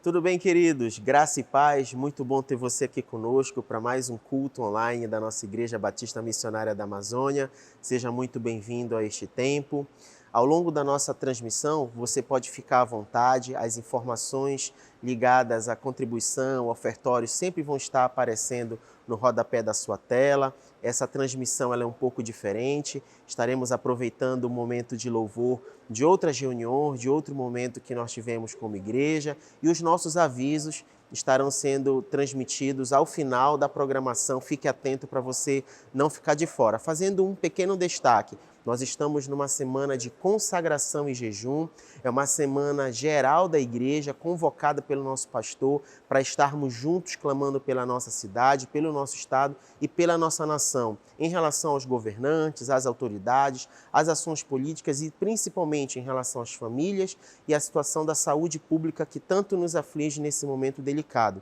Tudo bem, queridos? Graça e paz, muito bom ter você aqui conosco para mais um culto online da nossa Igreja Batista Missionária da Amazônia. Seja muito bem-vindo a este tempo. Ao longo da nossa transmissão, você pode ficar à vontade, as informações ligadas à contribuição, ofertórios, sempre vão estar aparecendo no rodapé da sua tela. Essa transmissão ela é um pouco diferente, estaremos aproveitando o momento de louvor de outras reuniões, de outro momento que nós tivemos como igreja, e os nossos avisos estarão sendo transmitidos ao final da programação. Fique atento para você não ficar de fora. Fazendo um pequeno destaque, nós estamos numa semana de consagração e jejum, é uma semana geral da igreja, convocada pelo nosso pastor para estarmos juntos clamando pela nossa cidade, pelo nosso estado e pela nossa nação, em relação aos governantes, às autoridades, às ações políticas e principalmente em relação às famílias e à situação da saúde pública que tanto nos aflige nesse momento delicado.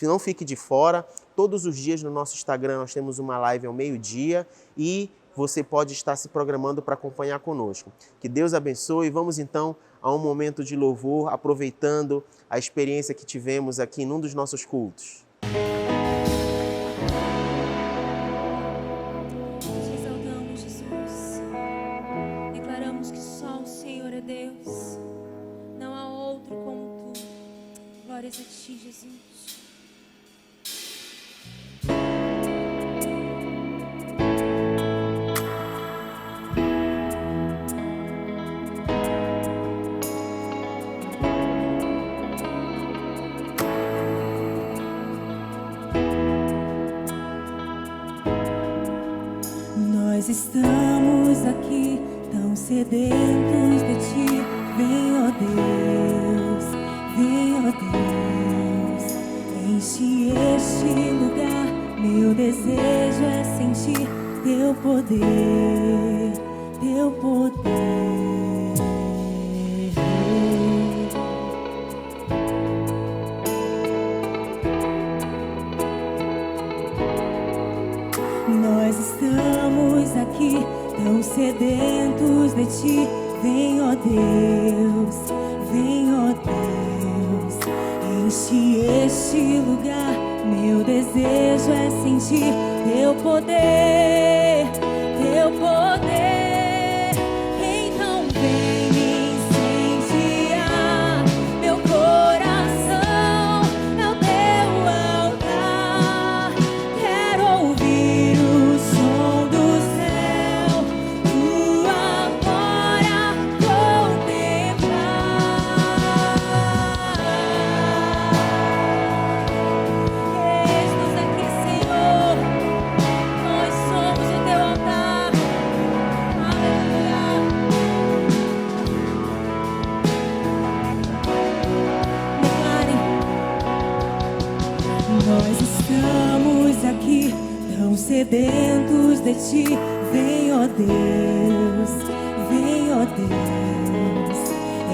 Não fique de fora, todos os dias no nosso Instagram nós temos uma live ao meio-dia e você pode estar se programando para acompanhar conosco. Que Deus abençoe. Vamos então a um momento de louvor, aproveitando a experiência que tivemos aqui num dos nossos cultos. Te exaltamos, Jesus. Declaramos que só o Senhor é Deus. Não há outro como Tu. Glórias a Ti, Jesus. Nós estamos aqui tão sedentos de Ti. Vem, ó Deus, vem, ó Deus. Enche este lugar, meu desejo é sentir Teu poder, Teu poder. Nós estamos aqui tão sedentos de Ti. Vem, ó Deus, vem, ó Deus. Enche este lugar, meu desejo é sentir Teu poder, Teu poder. Então vem me incendiar, meu coração é o Teu altar. Quero ouvir o som do céu, Tua glória contemplar. Eis-nos aqui, Senhor, nós somos o Teu altar. Aleluia. Declarem. Nós estamos aqui tão sedentos de Ti. Vem, ó Deus, vem, ó Deus.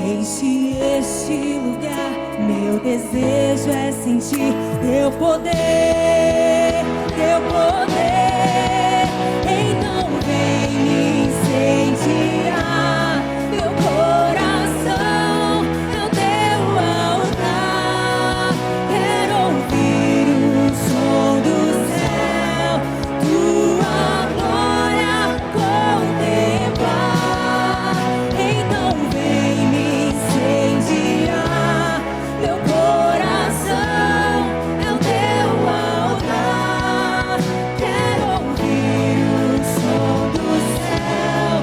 Enche este lugar, meu desejo é sentir Teu poder, Teu poder. Então vem me incendiar, meu coração é o Teu altar. Quero ouvir o som do céu, Tua glória contemplar. Então vem me incendiar, meu coração é o Teu altar. Quero ouvir o som do céu,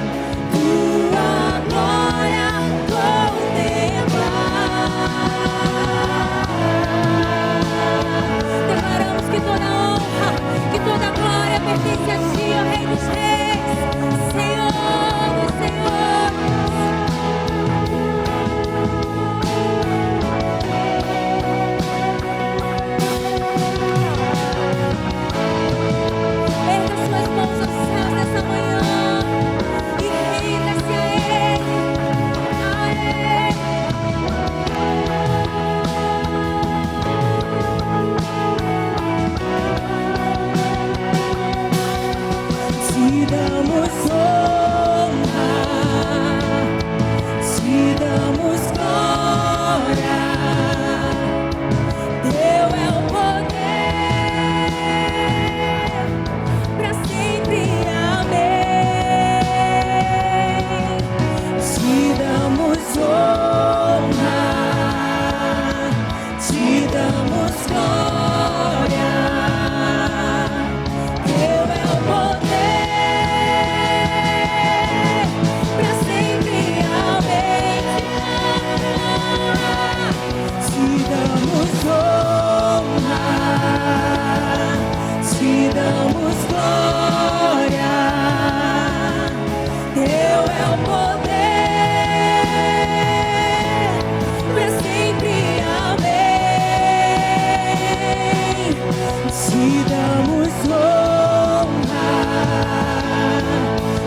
damos honra,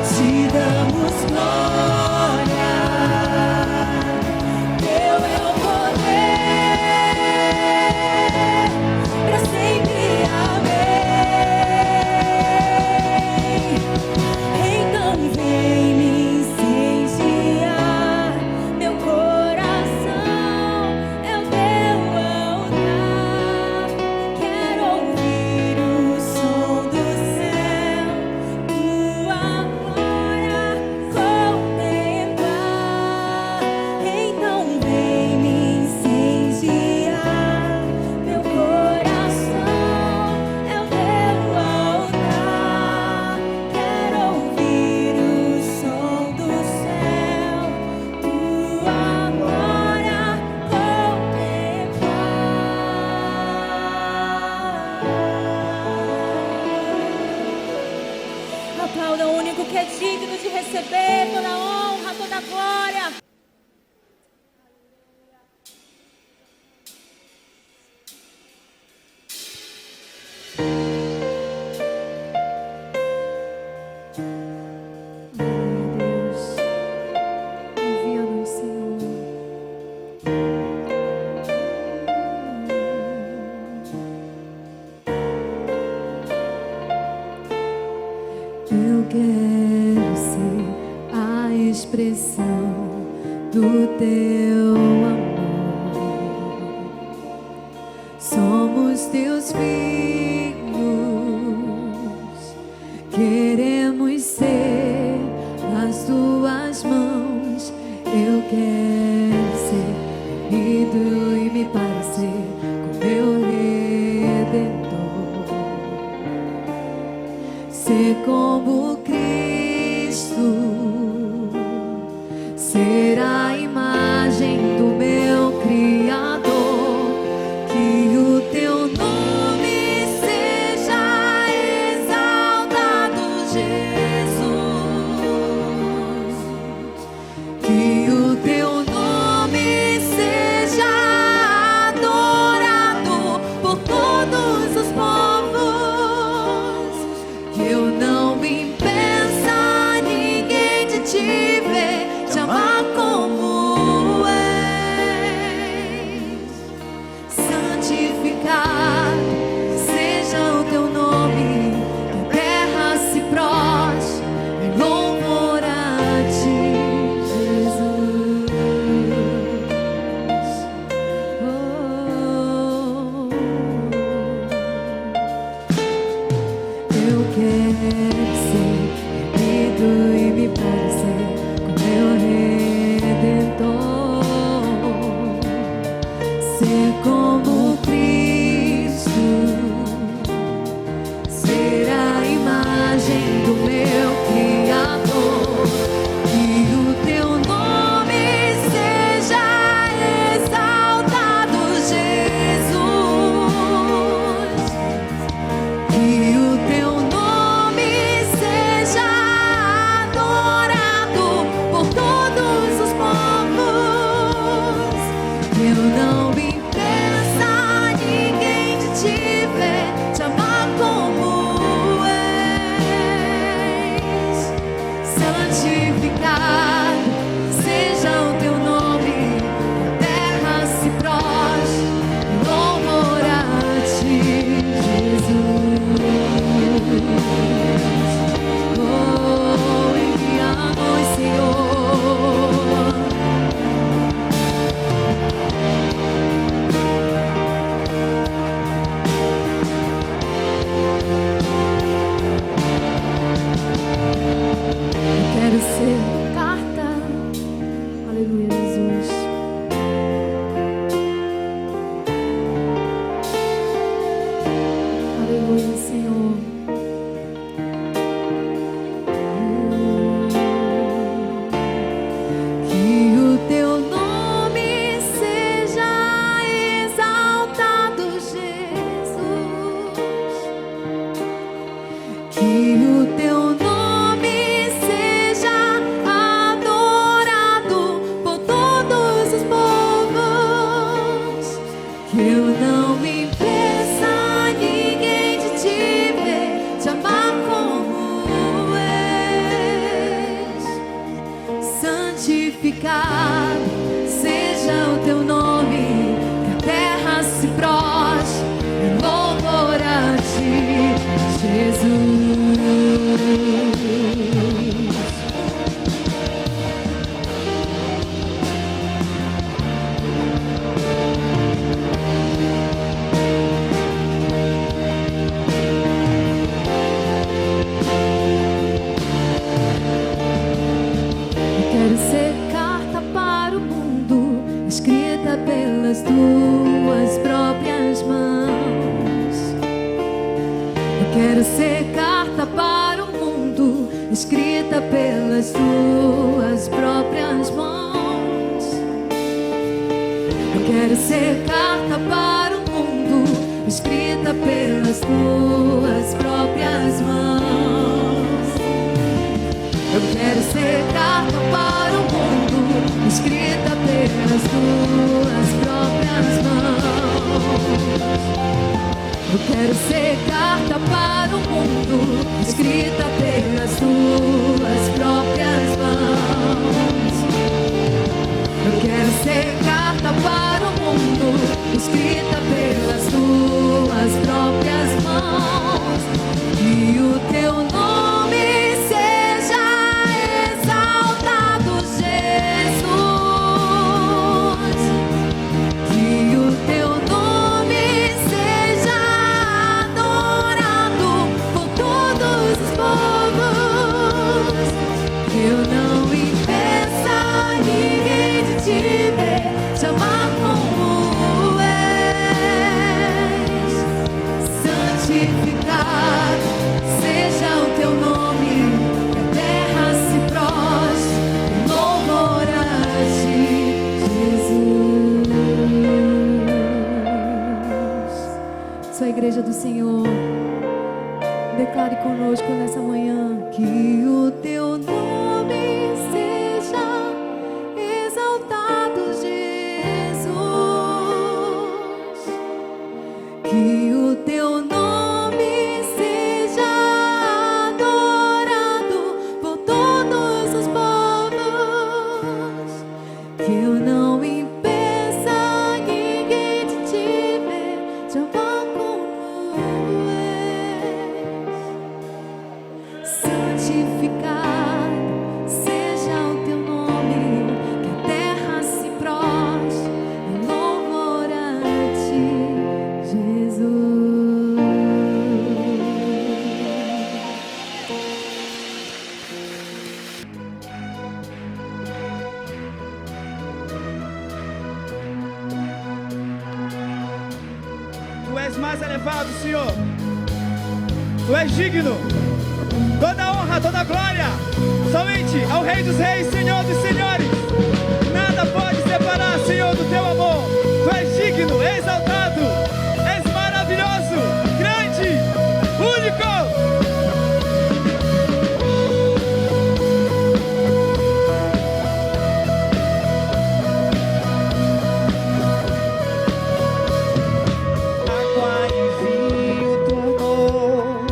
te damos glória. Teu é o poder, pra sempre, amém. Então vem me incendiar, meu coração é o teu altar. Quero ouvir o som do céu, tua glória contemplar. Então vem me incendiar, meu coração é o teu altar. Quero ouvir o som do céu, tua glória contemplar. Aplauda o único que é digno de receber toda a honra, toda a glória. Deus, envia-nos, Senhor. Eu quero ser a expressão do teu amor. Somos teus filhos, queremos ser as tuas mãos. Eu quero ser unido e me parecer com meu Redentor. Ser como Cristo, ser a imagem do meu Criador. Que o teu nome seja exaltado, Jesus. Que o teu nome seja adorado por todos os povos. Que eu não me impeça ninguém de te ver, te amar como és. Santificado seja o teu nome, que a terra se prostre em louvor a ti, Jesus. Eu quero ser unido e me parecer com meu Redentor. Ser como Cristo, ser a imagem do meu Criador. Que o teu nome seja exaltado, Jesus. Que o teu nome seja adorado por todos os povos. Que eu não me impeça ninguém de te ver, te amar como és. Santificado seja o teu nome, a terra se prostre em louvor a ti, Jesus. Oh, envia-nos, Senhor. Eu quero ser carta. Aleluia, Jesus. Aleluia, Senhor. Que o teu nome seja exaltado, Jesus. Que o teu nome seja adorado por todos os povos. Que eu não me impeça ninguém de Quero ser carta para o mundo, escrita pelas tuas próprias mãos. Eu quero ser carta para o mundo, escrita pelas tuas próprias mãos. Eu quero ser carta para o mundo, escrita pelas tuas próprias mãos. Eu quero ser carta para o mundo, escrita pelas tuas próprias mãos. Eu quero ser carta para o mundo, escrita pelas tuas próprias mãos. Que o teu nome seja exaltado, Jesus. Que o teu nome seja adorado por todos os povos. Que eu não impeça ninguém de te ver, te amar como és. Santificado seja o teu nome, que a terra se prostre em louvor a ti, Jesus. Sou a igreja do Senhor. Declare conosco nessa manhã que o teu nome seja exaltado, Jesus. Que o teu nome seja adorado por todos os povos. Que eu não impeça ninguém de te ver, te amar como és. Santificado seja o teu nome, que a terra se prostre em louvor a ti, Jesus. Tu és mais elevado, Senhor. Tu és digno. Toda honra, toda glória, somente ao Rei dos Reis, Senhor dos Senhores. Nada pode separar, Senhor, do teu amor. Tu és digno, exaltado, és maravilhoso, grande, único. Água e vinho tornou,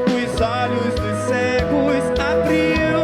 os olhos dos cegos abriu.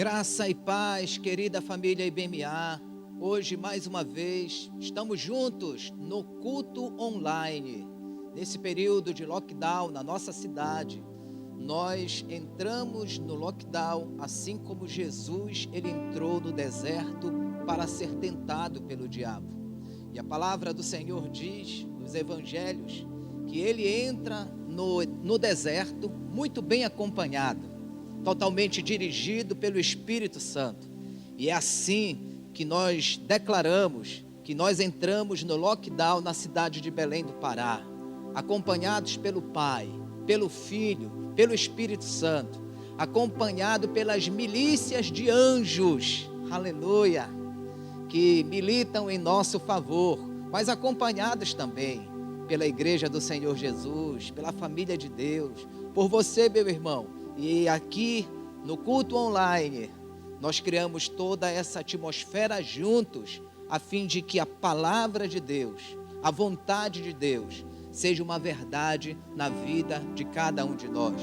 Graça e paz, querida família IBMA. Hoje, mais uma vez, estamos juntos no culto online. Nesse período de lockdown na nossa cidade, nós entramos no lockdown assim como Jesus, ele entrou no deserto para ser tentado pelo diabo. E a palavra do Senhor diz, nos evangelhos, que ele entra no deserto muito bem acompanhado, totalmente dirigido pelo Espírito Santo. E é assim que nós declaramos que nós entramos no lockdown na cidade de Belém do Pará, acompanhados pelo Pai, pelo Filho, pelo Espírito Santo, acompanhado pelas milícias de anjos, aleluia, que militam em nosso favor, mas acompanhados também pela Igreja do Senhor Jesus, pela família de Deus, por você, meu irmão. E aqui no culto online, nós criamos toda essa atmosfera juntos, a fim de que a palavra de Deus, a vontade de Deus, seja uma verdade na vida de cada um de nós.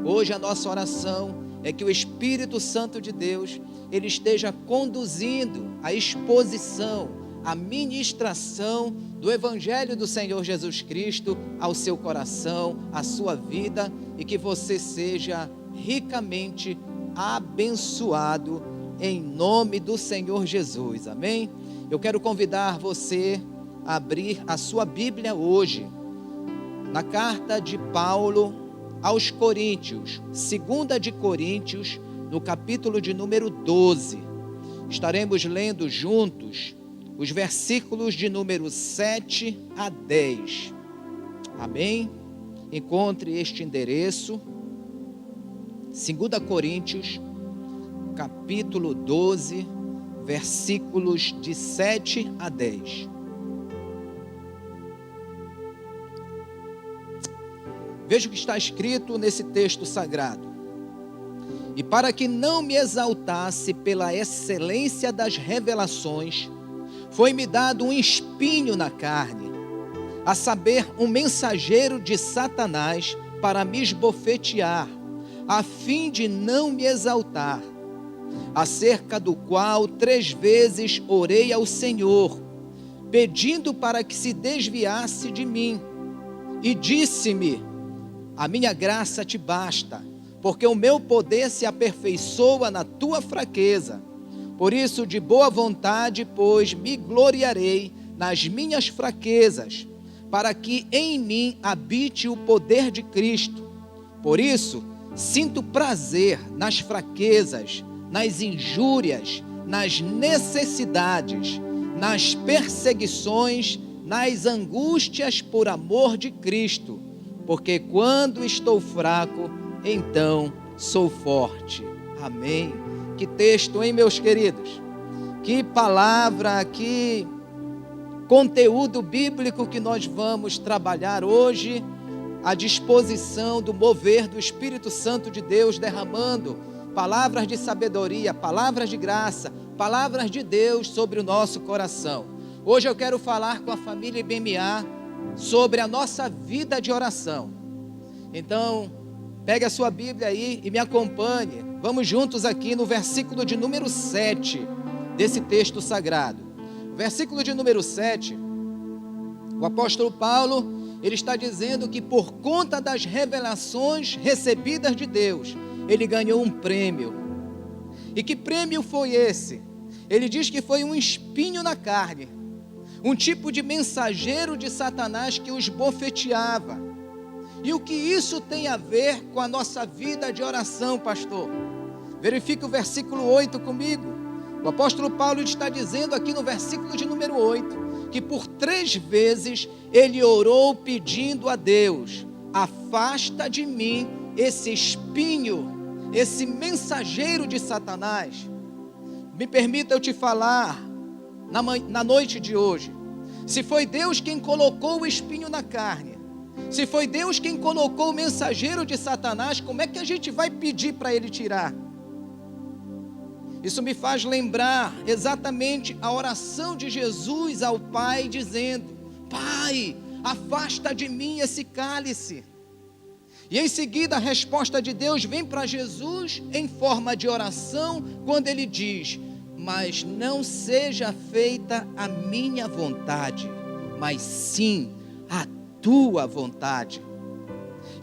Hoje a nossa oração é que o Espírito Santo de Deus, ele esteja conduzindo a exposição, a ministração do Evangelho do Senhor Jesus Cristo ao seu coração, à sua vida, e que você seja ricamente abençoado em nome do Senhor Jesus, amém? Eu quero convidar você a abrir a sua Bíblia hoje, na carta de Paulo aos Coríntios, 2 de Coríntios, no capítulo de número 12. Estaremos lendo juntos os versículos de número 7 a 10. Amém? Encontre este endereço, 2 Coríntios, capítulo 12, versículos de 7 a 10. Veja o que está escrito nesse texto sagrado. E para que não me exaltasse pela excelência das revelações, foi-me dado um espinho na carne, a saber, um mensageiro de Satanás para me esbofetear, a fim de não me exaltar, acerca do qual 3 vezes orei ao Senhor, pedindo para que se desviasse de mim, e disse-me: a minha graça te basta, porque o meu poder se aperfeiçoa na tua fraqueza. Por isso, de boa vontade, pois, me gloriarei nas minhas fraquezas, para que em mim habite o poder de Cristo. Por isso, sinto prazer nas fraquezas, nas injúrias, nas necessidades, nas perseguições, nas angústias por amor de Cristo, porque quando estou fraco, então sou forte. Amém. Que texto, hein, meus queridos? Que palavra, que conteúdo bíblico que nós vamos trabalhar hoje, à disposição do mover do Espírito Santo de Deus, derramando palavras de sabedoria, palavras de graça, palavras de Deus sobre o nosso coração. Hoje eu quero falar com a família IBMA sobre a nossa vida de oração. Então, pegue a sua Bíblia aí e me acompanhe. Vamos juntos aqui no versículo de número 7 desse texto sagrado. Versículo de número 7, o apóstolo Paulo, ele está dizendo que por conta das revelações recebidas de Deus, ele ganhou um prêmio. E que prêmio foi esse? Ele diz que foi um espinho na carne, um tipo de mensageiro de Satanás que os bofeteava. E o que isso tem a ver com a nossa vida de oração, pastor? Verifique o versículo 8 comigo. O apóstolo Paulo está dizendo aqui no versículo de número 8, que por 3 vezes ele orou pedindo a Deus: afasta de mim esse espinho, esse mensageiro de Satanás. Me permita eu te falar, na noite de hoje, se foi Deus quem colocou o espinho na carne, se foi Deus quem colocou o mensageiro de Satanás, como é que a gente vai pedir para ele tirar? Isso me faz lembrar exatamente a oração de Jesus ao Pai, dizendo: Pai, afasta de mim esse cálice. E em seguida a resposta de Deus vem para Jesus em forma de oração, quando ele diz: mas não seja feita a minha vontade, mas sim a tua vontade.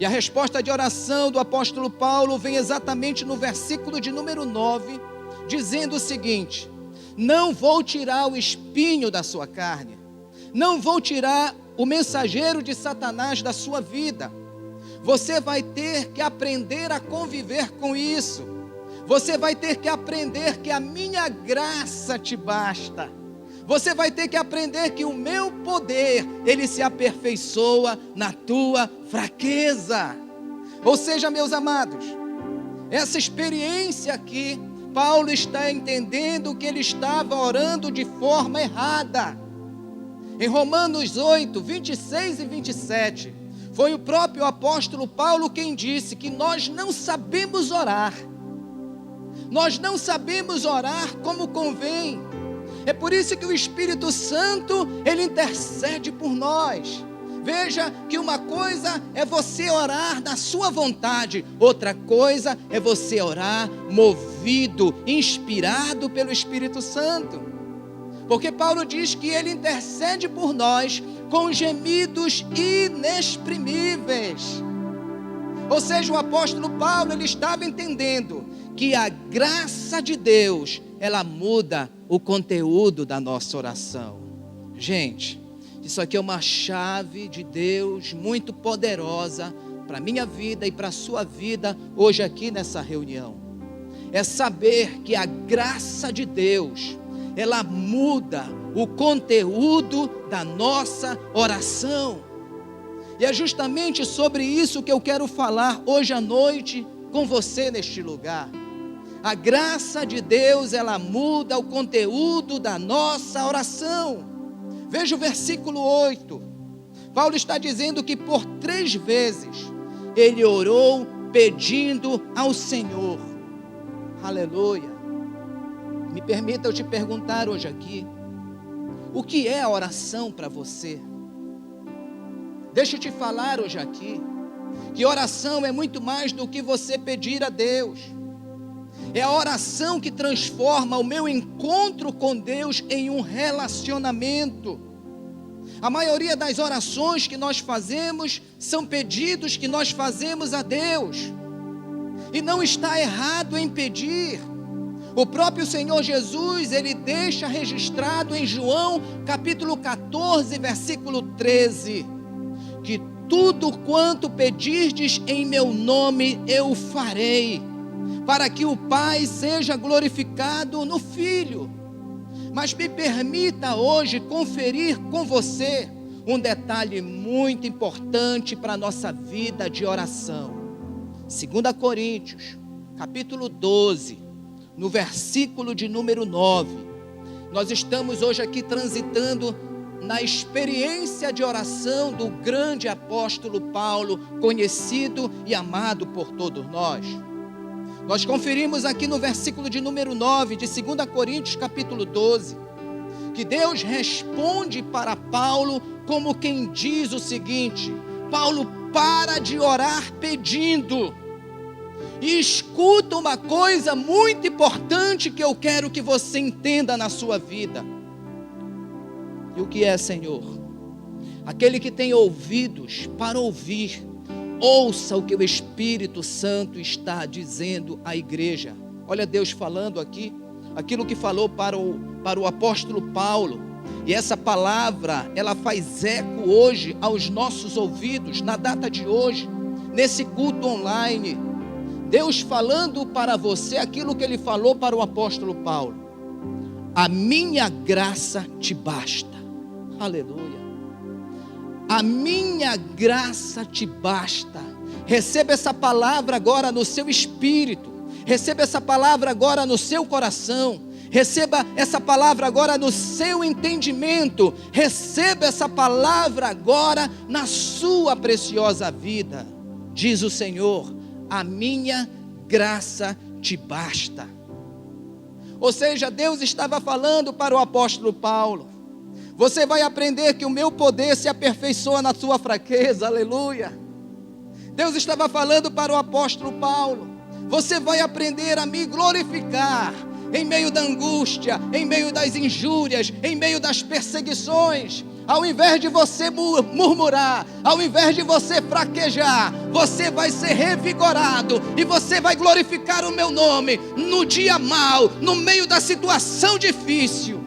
E a resposta de oração do apóstolo Paulo vem exatamente no versículo de número 9, dizendo o seguinte: não vou tirar o espinho da sua carne, não vou tirar o mensageiro de Satanás da sua vida. Você vai ter que aprender a conviver com isso. Você vai ter que aprender que a minha graça te basta. Você vai ter que aprender que o meu poder, ele se aperfeiçoa na tua fraqueza. Ou seja, meus amados, essa experiência aqui, Paulo está entendendo que ele estava orando de forma errada. Em Romanos 8, 26 e 27, foi o próprio apóstolo Paulo quem disse que nós não sabemos orar. Nós não sabemos orar como convém. É por isso que o Espírito Santo, ele intercede por nós. Veja que uma coisa é você orar na sua vontade, outra coisa é você orar movido, inspirado pelo Espírito Santo. Porque Paulo diz que ele intercede por nós com gemidos inexprimíveis. Ou seja, o apóstolo Paulo, ele estava entendendo que a graça de Deus, ela muda o conteúdo da nossa oração. Gente, isso aqui é uma chave de Deus muito poderosa para a minha vida e para a sua vida hoje aqui nessa reunião. É saber que a graça de Deus, ela muda o conteúdo da nossa oração. E é justamente sobre isso que eu quero falar hoje à noite com você neste lugar. A graça de Deus, ela muda o conteúdo da nossa oração. Veja o versículo 8. Paulo está dizendo que por 3 vezes ele orou pedindo ao Senhor. Aleluia. Me permita eu te perguntar hoje aqui: o que é a oração para você? Deixa eu te falar hoje aqui que oração é muito mais do que você pedir a Deus. É a oração que transforma o meu encontro com Deus em um relacionamento. A maioria das orações que nós fazemos são pedidos que nós fazemos a Deus. E não está errado em pedir. O próprio Senhor Jesus, ele deixa registrado em João capítulo 14, versículo 13, que tudo quanto pedirdes em meu nome eu farei, para que o Pai seja glorificado no Filho. Mas me permita hoje conferir com você um detalhe muito importante para a nossa vida de oração. 2 Coríntios, capítulo 12, no versículo de número 9. Nós estamos hoje aqui transitando na experiência de oração do grande apóstolo Paulo, conhecido e amado por todos nós. Nós conferimos aqui no versículo de número 9 de 2 Coríntios capítulo 12, que Deus responde para Paulo como quem diz o seguinte: Paulo, para de orar pedindo, e escuta uma coisa muito importante que eu quero que você entenda na sua vida. E o que é, Senhor? Aquele que tem ouvidos para ouvir, ouça o que o Espírito Santo está dizendo à igreja. Olha Deus falando aqui, aquilo que falou para o apóstolo Paulo. E essa palavra, ela faz eco hoje aos nossos ouvidos, na data de hoje, nesse culto online. Deus falando para você aquilo que ele falou para o apóstolo Paulo: a minha graça te basta. Aleluia. A minha graça te basta. Receba essa palavra agora no seu espírito. Receba essa palavra agora no seu coração. Receba essa palavra agora no seu entendimento. Receba essa palavra agora na sua preciosa vida. Diz o Senhor: a minha graça te basta. Ou seja, Deus estava falando para o apóstolo Paulo: você vai aprender que o meu poder se aperfeiçoa na sua fraqueza. Aleluia. Deus estava falando para o apóstolo Paulo: você vai aprender a me glorificar em meio da angústia, em meio das injúrias, em meio das perseguições. Ao invés de você murmurar, ao invés de você fraquejar, você vai ser revigorado e você vai glorificar o meu nome no dia mau, no meio da situação difícil.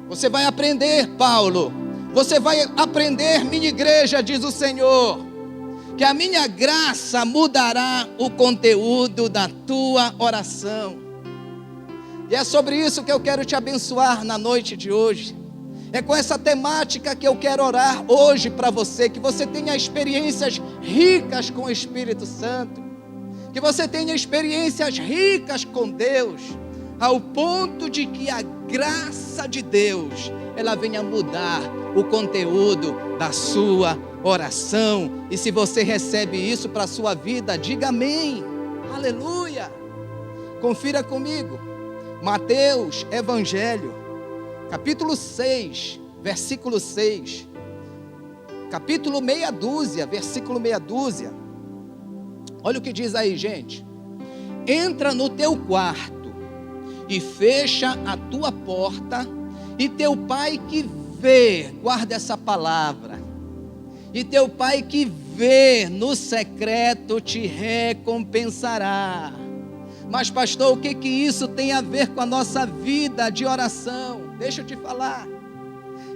Você vai aprender, Paulo, você vai aprender, minha igreja, diz o Senhor, que a minha graça mudará o conteúdo da tua oração. E é sobre isso que eu quero te abençoar na noite de hoje. É com essa temática que eu quero orar hoje para você, que você tenha experiências ricas com o Espírito Santo, que você tenha experiências ricas com Deus, ao ponto de que a graça de Deus, ela venha mudar o conteúdo da sua oração. E se você recebe isso para a sua vida, diga amém, aleluia. Confira comigo, Mateus Evangelho, capítulo 6, versículo 6, capítulo meia dúzia, versículo meia dúzia. Olha o que diz aí, gente: entra no teu quarto e fecha a tua porta, e teu pai que vê, guarda essa palavra, e teu pai que vê no secreto te recompensará. Mas pastor, o que isso tem a ver com a nossa vida de oração? Deixa eu te falar,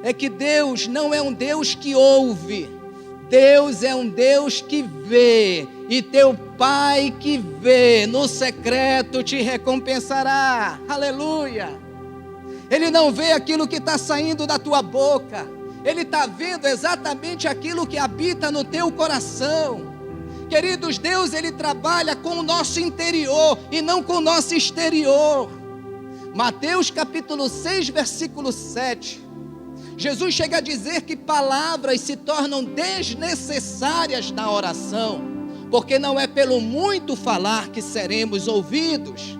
é que Deus não é um Deus que ouve, Deus é um Deus que vê, e teu pai que vê no secreto te recompensará, aleluia. Ele não vê aquilo que está saindo da tua boca, Ele está vendo exatamente aquilo que habita no teu coração. Queridos, Deus, Ele trabalha com o nosso interior e não com o nosso exterior. Mateus capítulo 6, versículo 7. Jesus chega a dizer que palavras se tornam desnecessárias na oração, porque não é pelo muito falar que seremos ouvidos.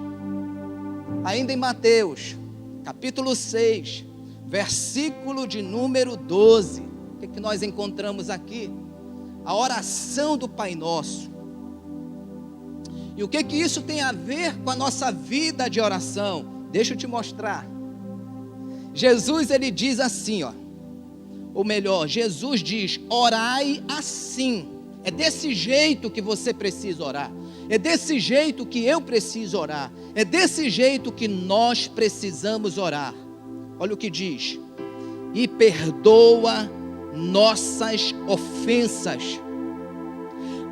Ainda em Mateus capítulo 6, versículo de número 12. O que nós encontramos aqui? A oração do Pai Nosso. E o que isso tem a ver com a nossa vida de oração? Deixa eu te mostrar. Jesus, ele diz assim, ou melhor, Jesus diz: orai assim. É desse jeito que você precisa orar. É desse jeito que eu preciso orar. É desse jeito que nós precisamos orar. Olha o que diz: e perdoa nossas ofensas,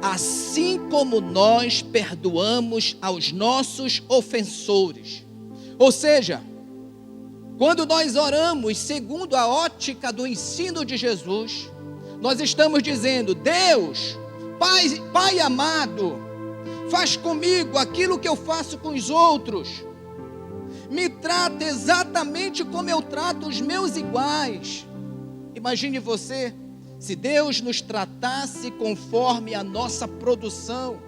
assim como nós perdoamos aos nossos ofensores. Ou seja, quando nós oramos segundo a ótica do ensino de Jesus, nós estamos dizendo: Deus, Pai amado, faz comigo aquilo que eu faço com os outros, me trata exatamente como eu trato os meus iguais. Imagine você, se Deus nos tratasse conforme a nossa produção.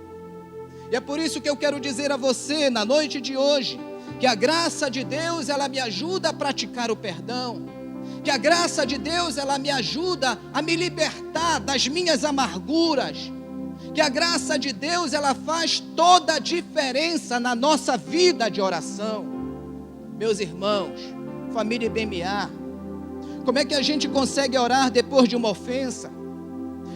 E é por isso que eu quero dizer a você, na noite de hoje, que a graça de Deus, ela me ajuda a praticar o perdão, que a graça de Deus, ela me ajuda a me libertar das minhas amarguras, que a graça de Deus, ela faz toda a diferença na nossa vida de oração. Meus irmãos, família IBMA, como é que a gente consegue orar depois de uma ofensa?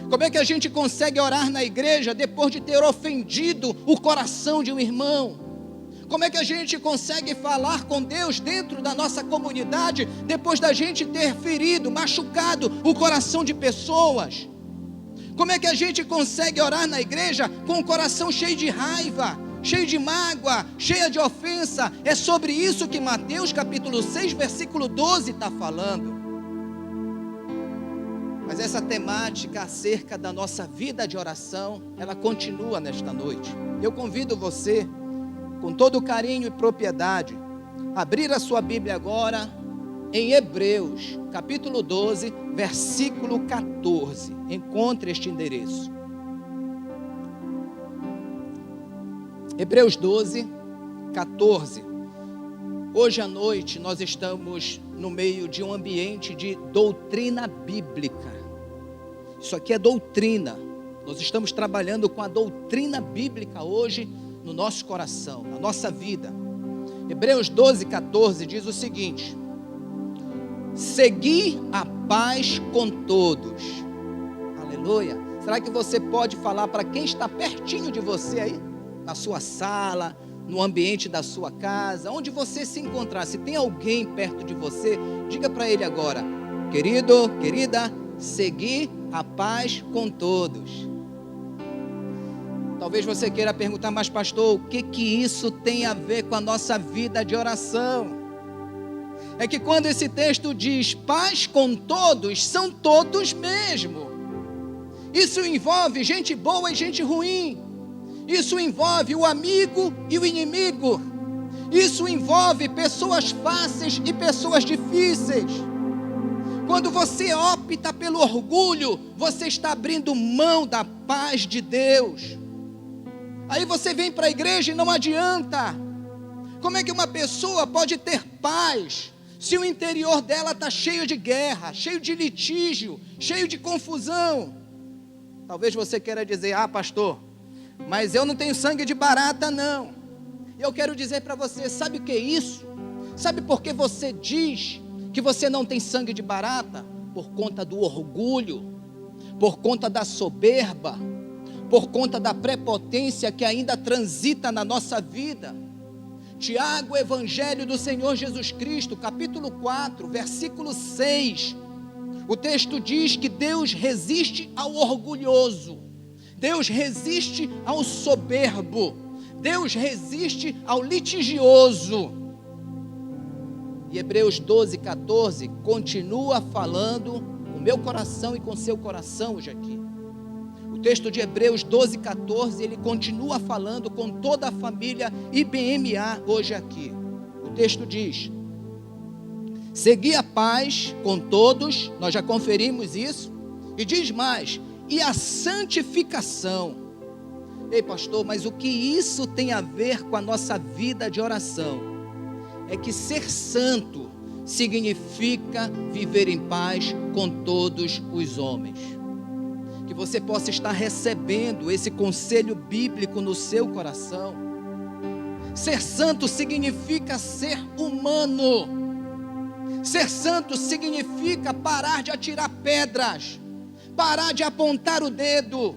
Como é que a gente consegue orar na igreja depois de ter ofendido o coração de um irmão? Como é que a gente consegue falar com Deus dentro da nossa comunidade depois da gente ter ferido, machucado o coração de pessoas? Como é que a gente consegue orar na igreja com o coração cheio de raiva, cheio de mágoa, cheia de ofensa? É sobre isso que Mateus capítulo 6, versículo 12 está falando. Mas essa temática acerca da nossa vida de oração, ela continua nesta noite. Eu convido você, com todo carinho e propriedade, a abrir a sua Bíblia agora em Hebreus, capítulo 12, versículo 14. Encontre este endereço. Hebreus 12, 14. Hoje à noite nós estamos no meio de um ambiente de doutrina bíblica. Isso aqui é doutrina. Nós estamos trabalhando com a doutrina bíblica hoje no nosso coração, na nossa vida. Hebreus 12:14 diz o seguinte: segui a paz com todos. Aleluia. Será que você pode falar para quem está pertinho de você aí? Na sua sala, no ambiente da sua casa, onde você se encontrar. Se tem alguém perto de você, diga para ele agora: querido, querida, segui a paz com todos. Talvez você queira perguntar: mas pastor, o que isso tem a ver com a nossa vida de oração? É que quando esse texto diz paz com todos, são todos mesmo. Isso envolve gente boa e gente ruim. Isso envolve o amigo e o inimigo. Isso envolve pessoas fáceis e pessoas difíceis. Quando você opta pelo orgulho, você está abrindo mão da paz de Deus. Aí você vem para a igreja e não adianta. Como é que uma pessoa pode ter paz se o interior dela está cheio de guerra, cheio de litígio, cheio de confusão? Talvez você queira dizer: ah, pastor, mas eu não tenho sangue de barata, não. Eu quero dizer para você: sabe o que é isso? Sabe por que você diz que você não tem sangue de barata? Por conta do orgulho, por conta da soberba, por conta da prepotência que ainda transita na nossa vida. Tiago, Evangelho do Senhor Jesus Cristo, capítulo 4, versículo 6. O texto diz que Deus resiste ao orgulhoso, Deus resiste ao soberbo, Deus resiste ao litigioso. E Hebreus 12:14 continua falando com o meu coração e com o seu coração hoje aqui. O texto de Hebreus 12:14, ele continua falando com toda a família IBMA hoje aqui. O texto diz: segui a paz com todos, nós já conferimos isso, e diz mais: e a santificação. Ei, pastor, mas o que isso tem a ver com a nossa vida de oração? É que ser santo significa viver em paz com todos os homens. Que você possa estar recebendo esse conselho bíblico no seu coração. Ser santo significa ser humano. Ser santo significa parar de atirar pedras, parar de apontar o dedo,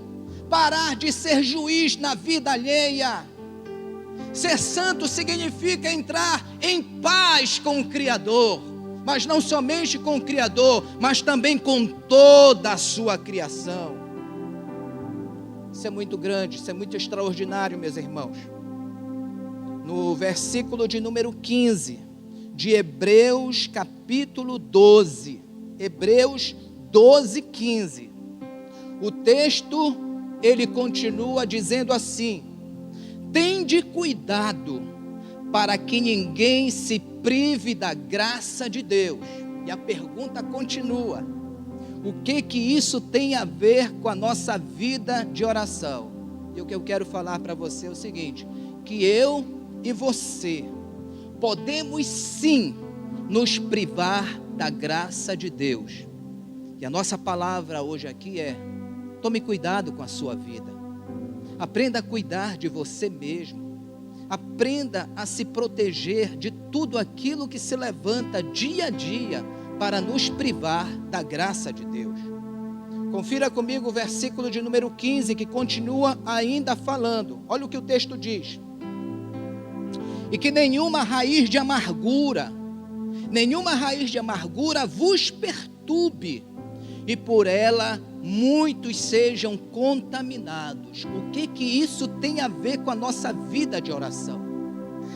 parar de ser juiz na vida alheia. Ser santo significa entrar em paz com o Criador, mas não somente com o Criador, mas também com toda a sua criação. Isso é muito grande, isso é muito extraordinário, meus irmãos. No versículo de número 15 de Hebreus capítulo 12, Hebreus 12:15, o texto ele continua dizendo assim: tende cuidado para que ninguém se prive da graça de Deus. E a pergunta continua: o que isso tem a ver com a nossa vida de oração? E o que eu quero falar para você é o seguinte: que eu e você podemos sim nos privar da graça de Deus. E a nossa palavra hoje aqui é: tome cuidado com a sua vida. Aprenda a cuidar de você mesmo. Aprenda a se proteger de tudo aquilo que se levanta dia a dia para nos privar da graça de Deus. Confira comigo o versículo de número 15, que continua ainda falando. Olha o que o texto diz: e que nenhuma raiz de amargura vos perturbe, e por ela muitos sejam contaminados. O que isso tem a ver com a nossa vida de oração?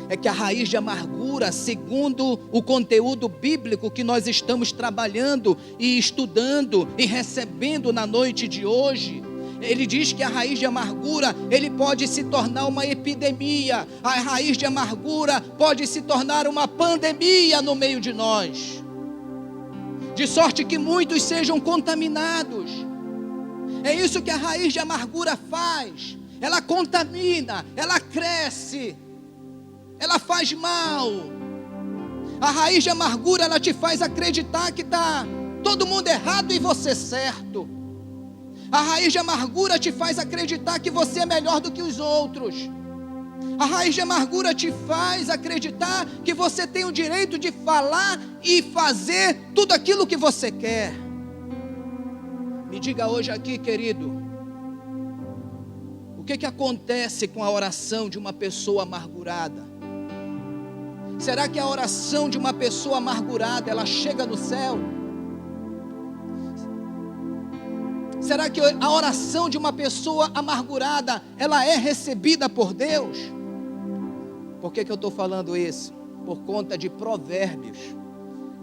É que a raiz de amargura, segundo o conteúdo bíblico que nós estamos trabalhando e estudando e recebendo na noite de hoje, ele diz que a raiz de amargura, ele pode se tornar uma epidemia. A raiz de amargura pode se tornar uma pandemia no meio de nós, de sorte que muitos sejam contaminados. É isso que a raiz de amargura faz. Ela contamina, ela cresce, ela faz mal. A raiz de amargura, ela te faz acreditar que está todo mundo errado e você certo. A raiz de amargura te faz acreditar que você é melhor do que os outros. A raiz de amargura te faz acreditar que você tem o direito de falar e fazer tudo aquilo que você quer. Me diga hoje aqui, querido, o que acontece com a oração de uma pessoa amargurada? Será que a oração de uma pessoa amargurada, ela chega no céu? Será que a oração de uma pessoa amargurada, ela é recebida por Deus? Por que eu estou falando isso? Por conta de Provérbios,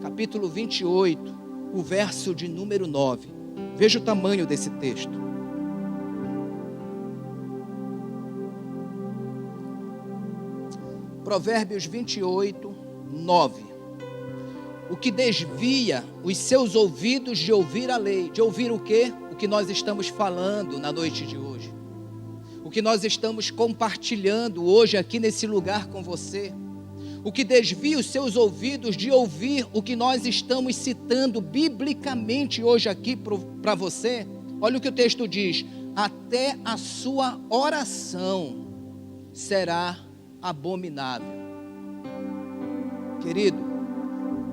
capítulo 28, o verso de número 9. Veja o tamanho desse texto. Provérbios 28, 9. O que desvia os seus ouvidos de ouvir a lei. De ouvir o quê? O que nós estamos falando na noite de hoje. O que nós estamos compartilhando hoje aqui nesse lugar com você. O que desvia os seus ouvidos de ouvir o que nós estamos citando biblicamente hoje aqui para você. Olha o que o texto diz: até a sua oração será abominável. Querido,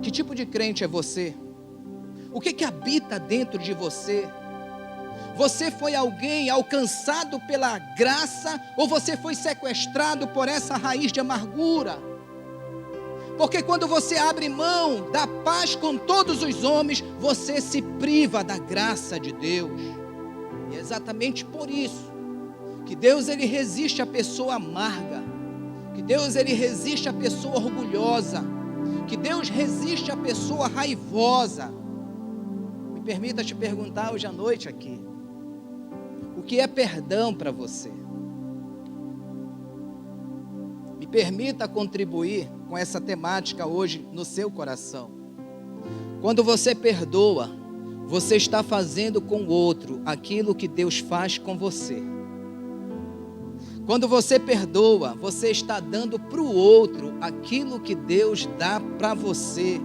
que tipo de crente é você? O que habita dentro de você? Você foi alguém alcançado pela graça ou você foi sequestrado por essa raiz de amargura? Porque quando você abre mão da paz com todos os homens, você se priva da graça de Deus. E é exatamente por isso que Deus ele resiste à pessoa amarga, que Deus ele resiste à pessoa orgulhosa, que Deus resiste à pessoa raivosa. Me permita te perguntar hoje à noite aqui, o que é perdão para você? Me permita contribuir com essa temática hoje no seu coração. Quando você perdoa, você está fazendo com o outro aquilo que Deus faz com você. Quando você perdoa, você está dando para o outro aquilo que Deus dá para você.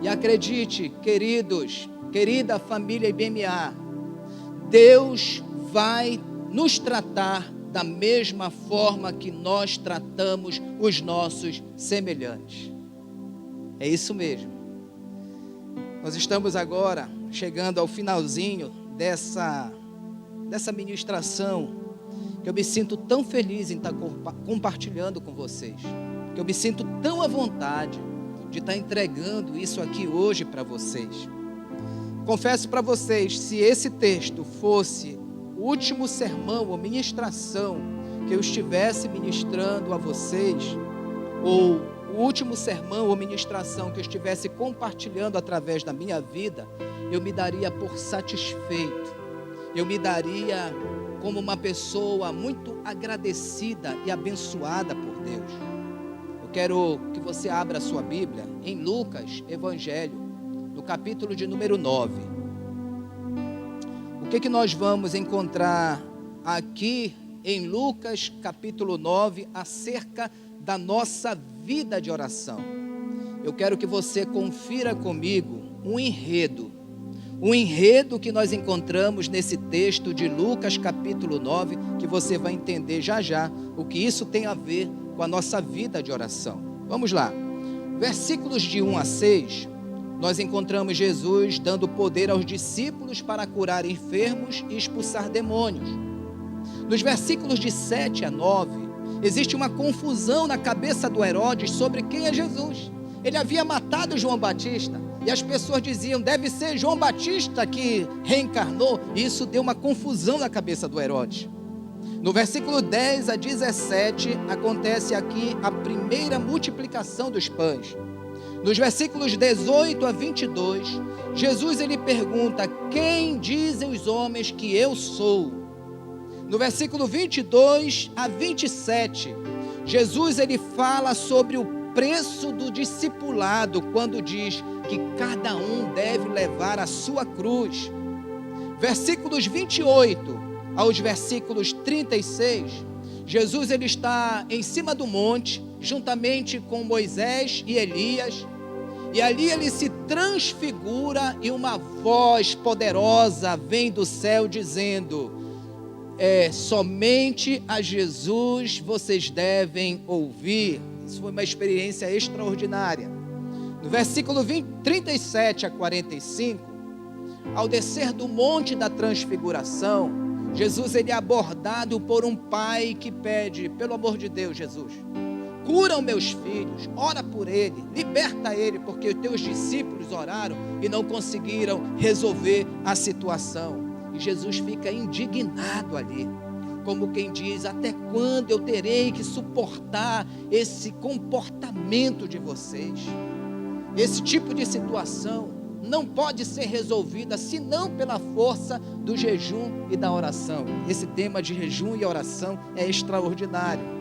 E acredite, queridos, querida família IBMA, Deus vai nos tratar da mesma forma que nós tratamos os nossos semelhantes. É isso mesmo. Nós estamos agora chegando ao finalzinho dessa ministração, que eu me sinto tão feliz em estar compartilhando com vocês, que eu me sinto tão à vontade de estar entregando isso aqui hoje para vocês. Confesso para vocês, se esse texto fosse o último sermão ou ministração que eu estivesse ministrando a vocês, ou o último sermão ou ministração que eu estivesse compartilhando através da minha vida, eu me daria por satisfeito, eu me daria como uma pessoa muito agradecida e abençoada por Deus. Eu quero que você abra a sua Bíblia em Lucas, Evangelho, no capítulo de número 9. O que nós vamos encontrar aqui em Lucas, capítulo 9, acerca da nossa vida de oração? Eu quero que você confira comigo um enredo que nós encontramos nesse texto de Lucas capítulo 9, que você vai entender já já o que isso tem a ver com a nossa vida de oração. Vamos lá, versículos de 1 a 6, nós encontramos Jesus dando poder aos discípulos para curar enfermos e expulsar demônios. Nos versículos de 7 a 9, existe uma confusão na cabeça do Herodes sobre quem é Jesus. Ele havia matado João Batista, e as pessoas diziam, deve ser João Batista que reencarnou. E isso deu uma confusão na cabeça do Herodes. No versículo 10 a 17, acontece aqui a primeira multiplicação dos pães. Nos versículos 18 a 22, Jesus ele pergunta, quem dizem os homens que eu sou? No versículo 22 a 27, Jesus ele fala sobre o preço do discipulado, quando diz que cada um deve levar a sua cruz. Versículos 28 aos versículos 36, Jesus ele está em cima do monte, juntamente com Moisés e Elias, E ali ele se transfigura e uma voz poderosa vem do céu dizendo: somente a Jesus vocês devem ouvir. Isso foi uma experiência extraordinária. No versículo 37 a 45, ao descer do monte da transfiguração, Jesus ele é abordado por um pai que pede: pelo amor de Deus, Jesus, cura os meus filhos, ora por ele, liberta ele, porque os teus discípulos oraram e não conseguiram resolver a situação. E Jesus fica indignado ali, como quem diz: até quando eu terei que suportar esse comportamento de vocês? Esse tipo de situação não pode ser resolvida senão pela força do jejum e da oração. Esse tema de jejum e oração é extraordinário.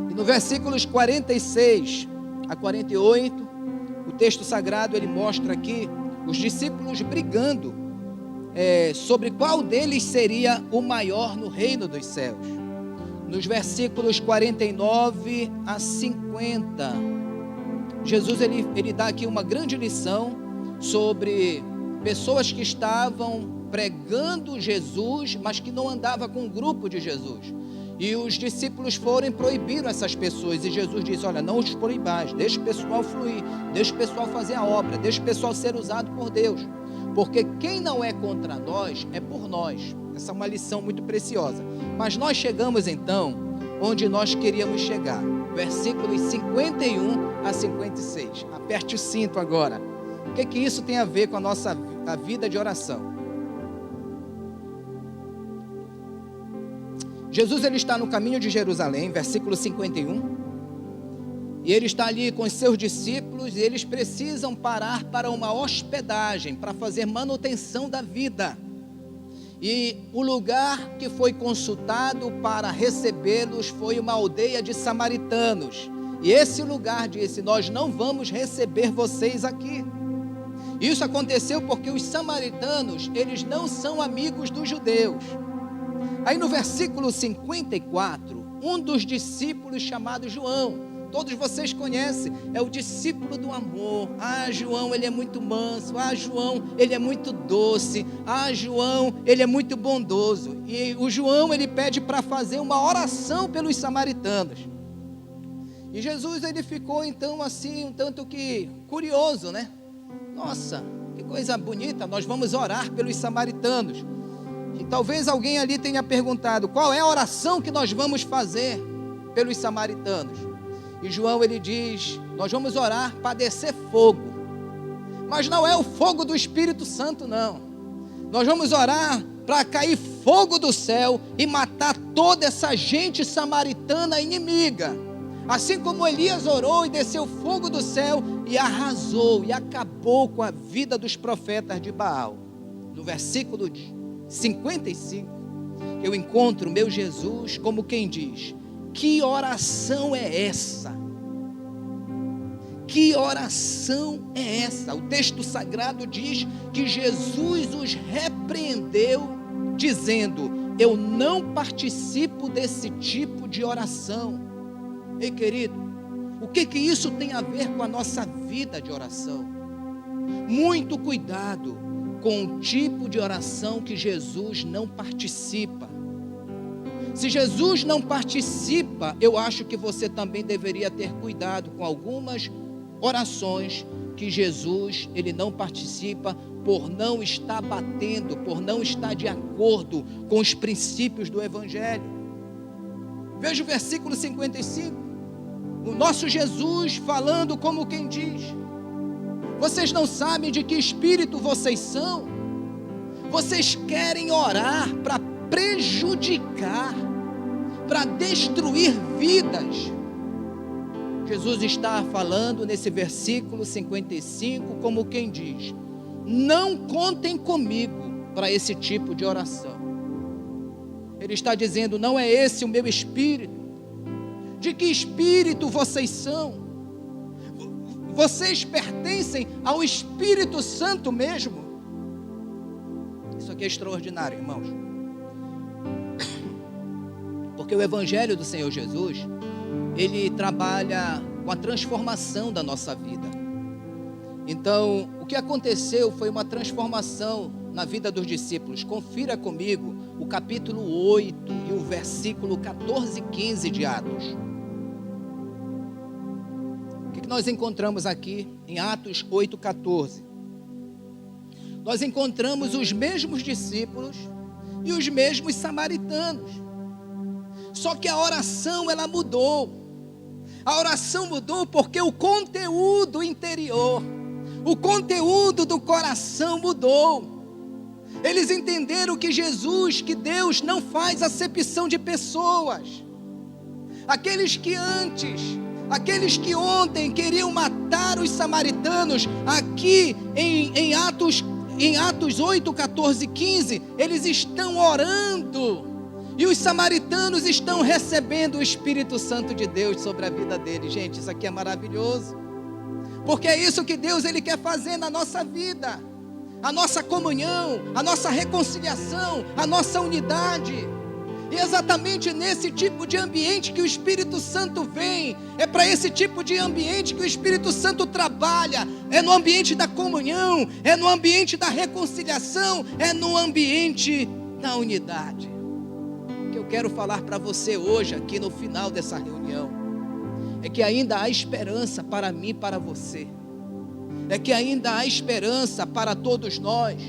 E no versículos 46 a 48, o texto sagrado ele mostra aqui os discípulos brigando sobre qual deles seria o maior no reino dos céus. Nos versículos 49 a 50, Jesus ele dá aqui uma grande lição sobre pessoas que estavam pregando Jesus, mas que não andavam com o grupo de Jesus. E os discípulos foram e proibiram essas pessoas. E Jesus disse: olha, não os proibais, deixa o pessoal fluir, deixa o pessoal fazer a obra, deixa o pessoal ser usado por Deus. Porque quem não é contra nós, é por nós. Essa é uma lição muito preciosa. Mas nós chegamos então onde nós queríamos chegar. Versículos 51 a 56. Aperte o cinto agora. O que isso tem a ver com a vida de oração? Jesus ele está no caminho de Jerusalém, versículo 51. E ele está ali com os seus discípulos e eles precisam parar para uma hospedagem, para fazer manutenção da vida. E o lugar que foi consultado para recebê-los foi uma aldeia de samaritanos. E esse lugar disse: nós não vamos receber vocês aqui. Isso aconteceu porque os samaritanos, eles não são amigos dos judeus. Aí no versículo 54, um dos discípulos chamado João, todos vocês conhecem, é o discípulo do amor. João, ele é muito manso. João, ele é muito doce. João, ele é muito bondoso. E o João, ele pede para fazer uma oração pelos samaritanos. E Jesus, ele ficou então assim, um tanto que curioso, né? Nossa, que coisa bonita, nós vamos orar pelos samaritanos. E talvez alguém ali tenha perguntado: qual é a oração que nós vamos fazer pelos samaritanos? E João ele diz: nós vamos orar para descer fogo. Mas não é o fogo do Espírito Santo, não. Nós vamos orar para cair fogo do céu e matar toda essa gente samaritana inimiga. Assim como Elias orou e desceu fogo do céu e arrasou e acabou com a vida dos profetas de Baal. No versículo 55, eu encontro meu Jesus como quem diz: que oração é essa? Que oração é essa? O texto sagrado diz que Jesus os repreendeu, dizendo: eu não participo desse tipo de oração. Ei, querido, o que isso tem a ver com a nossa vida de oração? Muito cuidado com o tipo de oração que Jesus não participa. Se Jesus não participa, eu acho que você também deveria ter cuidado com algumas orações que Jesus ele não participa, por não estar batendo, por não estar de acordo com os princípios do Evangelho. Veja o versículo 55. O nosso Jesus falando como quem diz: vocês não sabem de que espírito vocês são? Vocês querem orar para prejudicar, para destruir vidas. Jesus está falando nesse versículo 55 como quem diz: não contem comigo para esse tipo de oração. Ele está dizendo: não é esse o meu espírito. De que espírito vocês são? Vocês pertencem ao Espírito Santo mesmo? Isso aqui é extraordinário, irmãos. Porque o Evangelho do Senhor Jesus, ele trabalha com a transformação da nossa vida. Então, o que aconteceu foi uma transformação na vida dos discípulos. Confira comigo o capítulo 8 e o versículo 14 e 15 de Atos. O que nós encontramos aqui em Atos 8:14? Nós encontramos os mesmos discípulos e os mesmos samaritanos. Só que a oração, ela mudou. A oração mudou porque o conteúdo interior, o conteúdo do coração mudou. Eles entenderam que Jesus, que Deus não faz acepção de pessoas. Aqueles que ontem queriam matar os samaritanos, aqui em Atos 8, 14 e 15, eles estão orando. E os samaritanos estão recebendo o Espírito Santo de Deus sobre a vida deles. Gente, isso aqui é maravilhoso. Porque é isso que Deus ele quer fazer na nossa vida. A nossa comunhão, a nossa reconciliação, a nossa unidade. E exatamente nesse tipo de ambiente que o Espírito Santo vem. É para esse tipo de ambiente que o Espírito Santo trabalha. É no ambiente da comunhão, é no ambiente da reconciliação, é no ambiente da unidade. O que eu quero falar para você hoje, aqui no final dessa reunião, é que ainda há esperança para mim e para você. É que ainda há esperança para todos nós.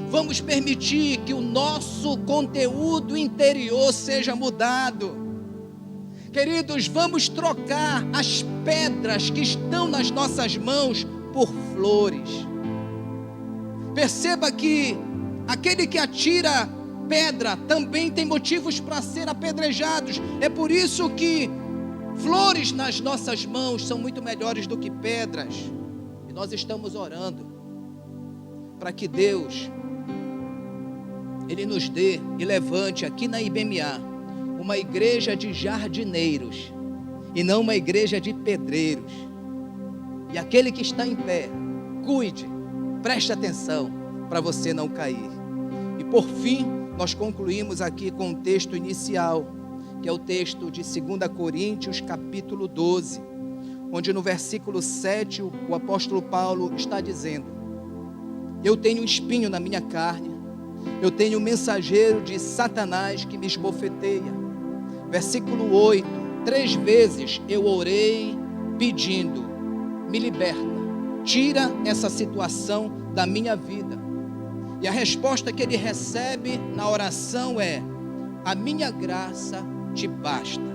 Vamos permitir que o nosso conteúdo interior seja mudado. Queridos, vamos trocar as pedras que estão nas nossas mãos por flores. Perceba que aquele que atira pedra também tem motivos para ser apedrejados. É por isso que flores nas nossas mãos são muito melhores do que pedras. E nós estamos orando para que Deus Ele nos dê e levante aqui na IBMA uma igreja de jardineiros e não uma igreja de pedreiros. E aquele que está em pé, cuide, preste atenção para você não cair. E por fim, nós concluímos aqui com o texto inicial, que é o texto de 2 Coríntios capítulo 12, onde no versículo 7 o apóstolo Paulo está dizendo: eu tenho um espinho na minha carne, eu tenho um mensageiro de Satanás que me esbofeteia. Versículo 8, 3 vezes eu orei pedindo: me liberta, tira essa situação da minha vida. E a resposta que ele recebe na oração é: a minha graça te basta.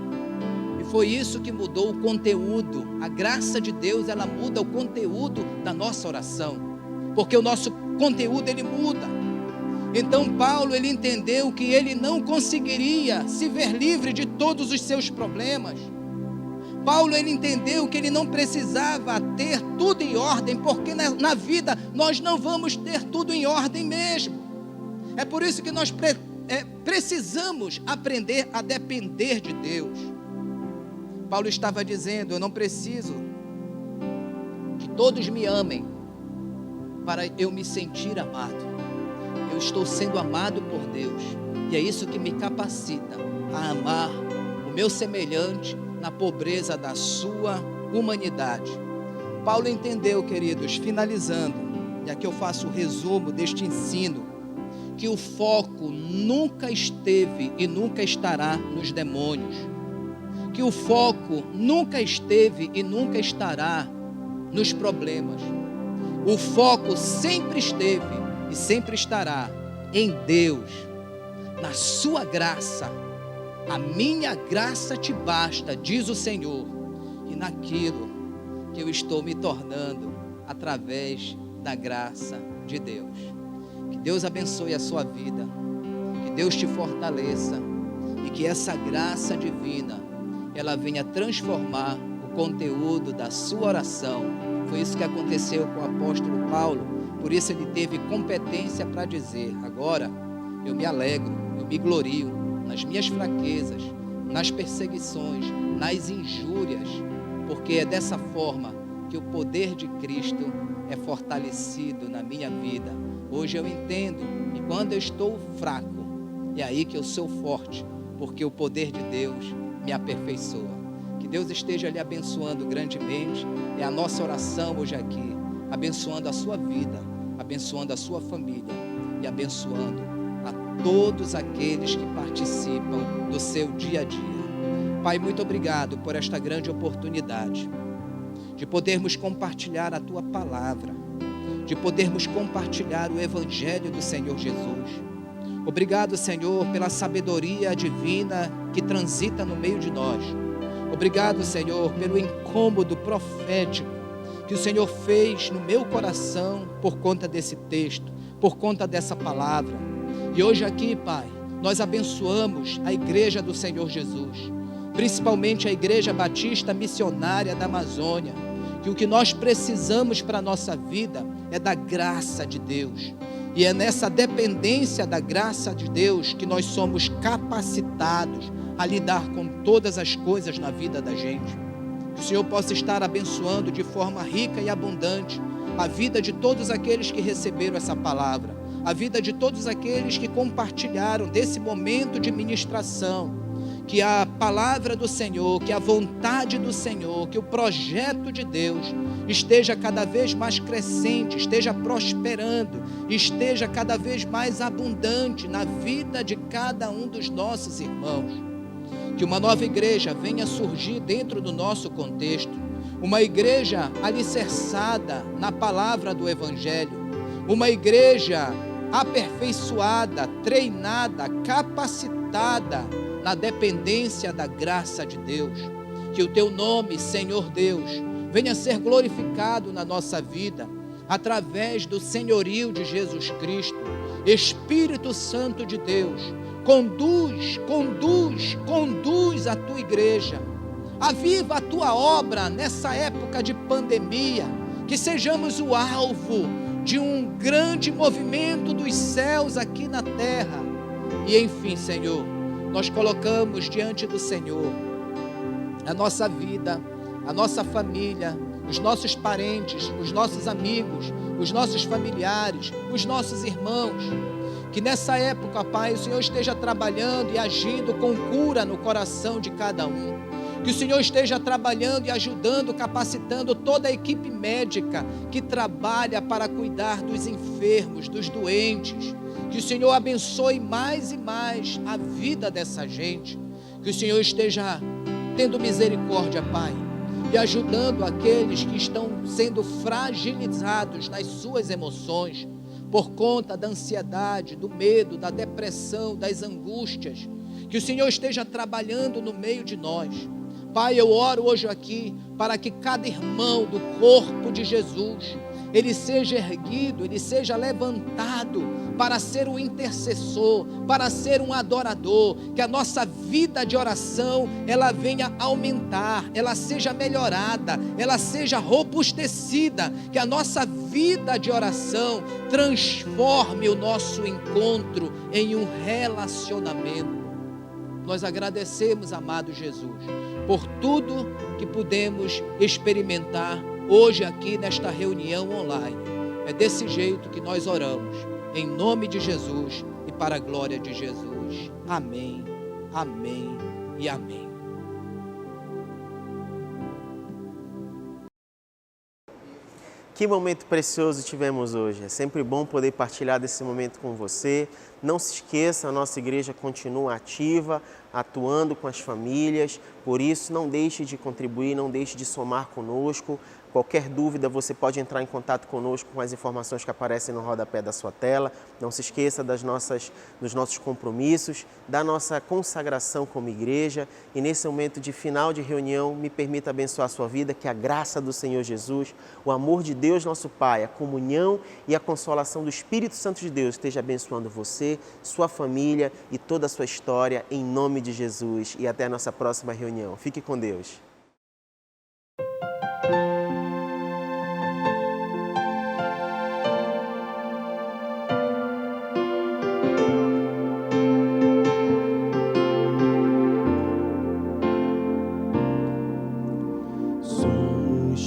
E foi isso que mudou o conteúdo. A graça de Deus, ela muda o conteúdo da nossa oração, porque o nosso conteúdo ele muda. Então Paulo ele entendeu que ele não conseguiria se ver livre de todos os seus problemas. Paulo ele entendeu que ele não precisava ter tudo em ordem, porque na vida nós não vamos ter tudo em ordem mesmo. É por isso que nós precisamos aprender a depender de Deus. Paulo estava dizendo: eu não preciso que todos me amem para eu me sentir amado. Eu estou sendo amado por Deus, e é isso que me capacita a amar o meu semelhante na pobreza da sua humanidade. Paulo entendeu, queridos, finalizando, e aqui eu faço o resumo deste ensino, que o foco nunca esteve e nunca estará nos demônios, que o foco nunca esteve e nunca estará nos problemas. O foco sempre esteve e sempre estará em Deus, na sua graça. A minha graça te basta, diz o Senhor, e naquilo que eu estou me tornando através da graça de Deus. Que Deus abençoe a sua vida, que Deus te fortaleça e que essa graça divina ela venha transformar o conteúdo da sua oração. Foi isso que aconteceu com o apóstolo Paulo, por isso ele teve competência para dizer: agora eu me alegro, eu me glorio nas minhas fraquezas, nas perseguições, nas injúrias, porque é dessa forma que o poder de Cristo é fortalecido na minha vida. Hoje eu entendo que quando eu estou fraco, é aí que eu sou forte, porque o poder de Deus me aperfeiçoa. Que Deus esteja lhe abençoando grandemente. É a nossa oração hoje aqui, abençoando a sua vida, abençoando a sua família e abençoando a todos aqueles que participam do seu dia a dia. Pai, muito obrigado por esta grande oportunidade de podermos compartilhar a Tua palavra, de podermos compartilhar o Evangelho do Senhor Jesus. Obrigado, Senhor, pela sabedoria divina que transita no meio de nós. Obrigado, Senhor, pelo incômodo profético que o Senhor fez no meu coração por conta desse texto, por conta dessa palavra. E hoje aqui, Pai, nós abençoamos a Igreja do Senhor Jesus, principalmente a Igreja Batista Missionária da Amazônia, que o que nós precisamos para a nossa vida é da graça de Deus. E é nessa dependência da graça de Deus que nós somos capacitados a lidar com todas as coisas na vida da gente. Que o Senhor possa estar abençoando de forma rica e abundante a vida de todos aqueles que receberam essa palavra, a vida de todos aqueles que compartilharam desse momento de ministração. Que a palavra do Senhor, que a vontade do Senhor, que o projeto de Deus esteja cada vez mais crescente, esteja prosperando, esteja cada vez mais abundante na vida de cada um dos nossos irmãos. Que uma nova igreja venha surgir dentro do nosso contexto, uma igreja alicerçada na palavra do Evangelho, uma igreja aperfeiçoada, treinada, capacitada na dependência da graça de Deus. Que o Teu nome, Senhor Deus, venha ser glorificado na nossa vida, através do senhorio de Jesus Cristo. Espírito Santo de Deus, conduz a Tua igreja, aviva a Tua obra nessa época de pandemia, que sejamos o alvo de um grande movimento dos céus aqui na terra. E enfim, Senhor, nós colocamos diante do Senhor a nossa vida, a nossa família, os nossos parentes, os nossos amigos, os nossos familiares, os nossos irmãos. Que nessa época, Pai, o Senhor esteja trabalhando e agindo com cura no coração de cada um. Que o Senhor esteja trabalhando e ajudando, capacitando toda a equipe médica que trabalha para cuidar dos enfermos, dos doentes. Que o Senhor abençoe mais e mais a vida dessa gente. Que o Senhor esteja tendo misericórdia, Pai, e ajudando aqueles que estão sendo fragilizados nas suas emoções, por conta da ansiedade, do medo, da depressão, das angústias. Que o Senhor esteja trabalhando no meio de nós. Pai, eu oro hoje aqui para que cada irmão do corpo de Jesus, ele seja erguido, ele seja levantado para ser um intercessor, para ser um adorador. Que a nossa vida de oração, ela venha aumentar, ela seja melhorada, ela seja robustecida. Que a nossa vida de oração transforme o nosso encontro em um relacionamento. Nós agradecemos, amado Jesus, por tudo que pudemos experimentar hoje aqui nesta reunião online. É desse jeito que nós oramos, em nome de Jesus e para a glória de Jesus. Amém, amém e amém. Que momento precioso tivemos hoje. É sempre bom poder partilhar desse momento com você. Não se esqueça, a nossa igreja continua ativa, atuando com as famílias. Por isso, não deixe de contribuir, não deixe de somar conosco. Qualquer dúvida, você pode entrar em contato conosco com as informações que aparecem no rodapé da sua tela. Não se esqueça dos nossos compromissos, da nossa consagração como igreja. E nesse momento de final de reunião, me permita abençoar a sua vida, que a graça do Senhor Jesus, o amor de Deus nosso Pai, a comunhão e a consolação do Espírito Santo de Deus esteja abençoando você, sua família e toda a sua história, em nome de Jesus. E até a nossa próxima reunião. Fique com Deus.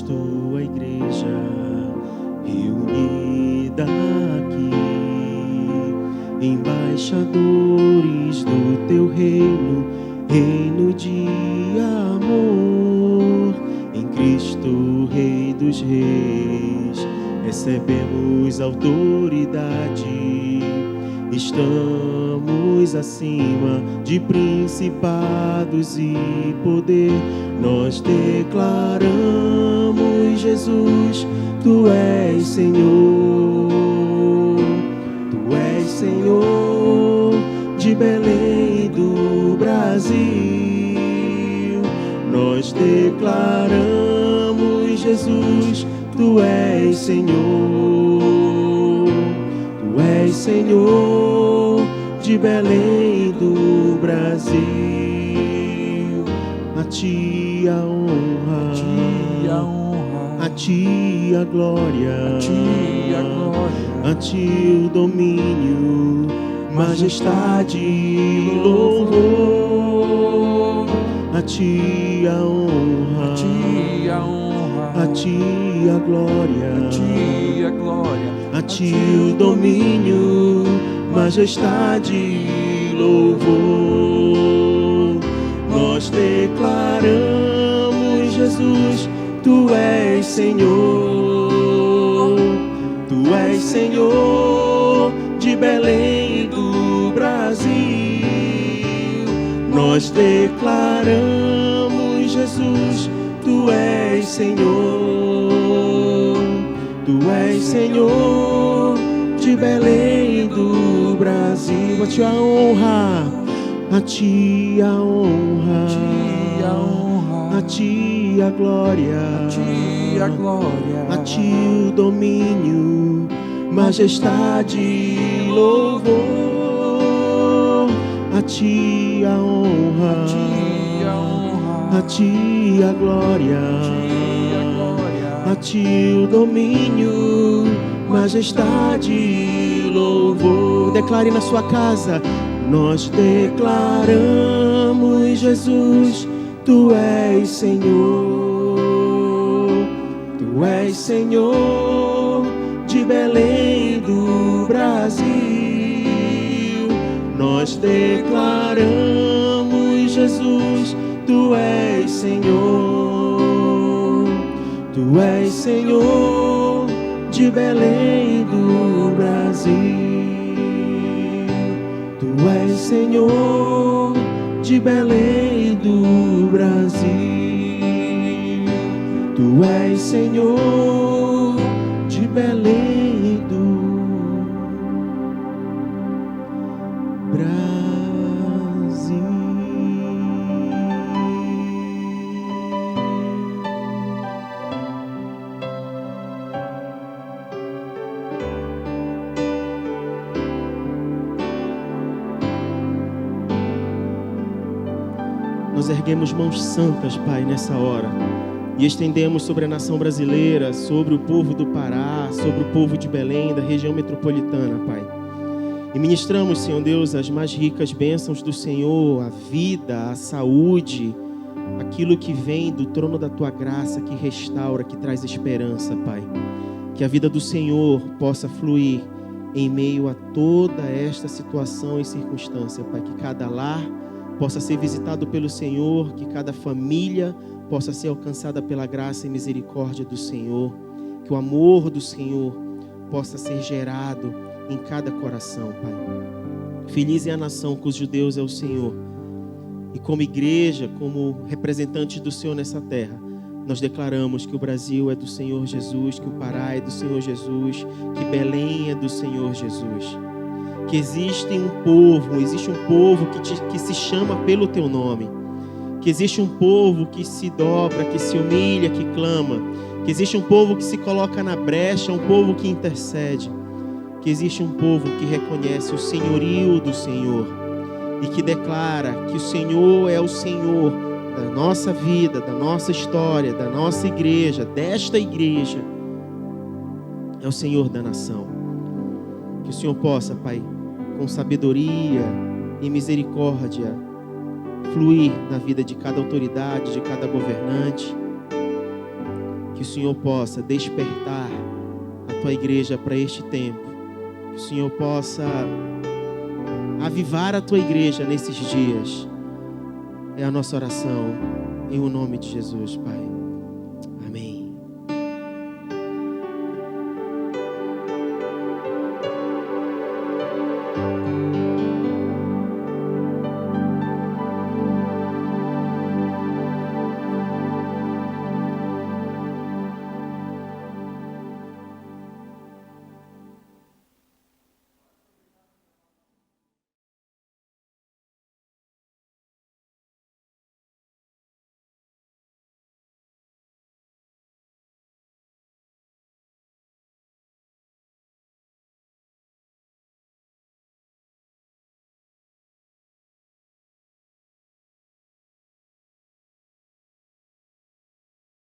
Tua igreja reunida aqui, embaixadores do teu reino, reino de amor. dos Reis, recebemos autoridade. Estamos acima de principados e poder. Nós declaramos, Jesus, Tu és Senhor. Tu és Senhor de Belém do Brasil. Nós declaramos, Jesus, Tu és Senhor. Tu és Senhor de Belém do Brasil. A Ti a honra, a Ti a glória, a Ti o domínio, majestade e louvor. A Ti a honra, a Ti a glória, a Ti o domínio, majestade e louvor. Nós declaramos, Jesus, Tu és Senhor. Tu és Senhor de Belém do Brasil. Nós declaramos, Jesus, Tu és Senhor. Tu és Senhor de Belém do Brasil. A Ti a honra, a Ti a honra, a Ti a glória, a Ti o domínio, majestade e louvor. A Ti a honra, a Ti a glória, a Ti o domínio, majestade e louvor. Declare na sua casa. Nós declaramos, Jesus, Tu és Senhor. Tu és Senhor de Belém do Brasil. Nós declaramos, Jesus, Tu és Senhor. Tu és Senhor de Belém do Brasil. Tu és Senhor de Belém do Brasil. Tu és Senhor de Belém do Brasil. Nós erguemos mãos santas, Pai, nessa hora, e estendemos sobre a nação brasileira, sobre o povo do Pará, sobre o povo de Belém, da região metropolitana, Pai. E ministramos, Senhor Deus, as mais ricas bênçãos do Senhor, a vida, a saúde, aquilo que vem do trono da Tua graça, que restaura, que traz esperança, Pai. Que a vida do Senhor possa fluir em meio a toda esta situação e circunstância, Pai. Que cada lar possa ser visitado pelo Senhor, que cada família possa ser alcançada pela graça e misericórdia do Senhor, que o amor do Senhor possa ser gerado em cada coração, Pai. Feliz é a nação cujo Deus é o Senhor. E como igreja, como representantes do Senhor nessa terra, nós declaramos que o Brasil é do Senhor Jesus, que o Pará é do Senhor Jesus, que Belém é do Senhor Jesus. Que existe um povo que se chama pelo Teu nome. Que existe um povo que se dobra, que se humilha, que clama. Que existe um povo que se coloca na brecha, um povo que intercede. Que existe um povo que reconhece o senhorio do Senhor e que declara que o Senhor é o Senhor da nossa vida, da nossa história, da nossa igreja, desta igreja. É o Senhor da nação. Que o Senhor possa, Pai, com sabedoria e misericórdia, fluir na vida de cada autoridade, de cada governante. Que o Senhor possa despertar a Tua igreja para este tempo. Que o Senhor possa avivar a Tua igreja nesses dias. É a nossa oração, em o nome de Jesus, Pai.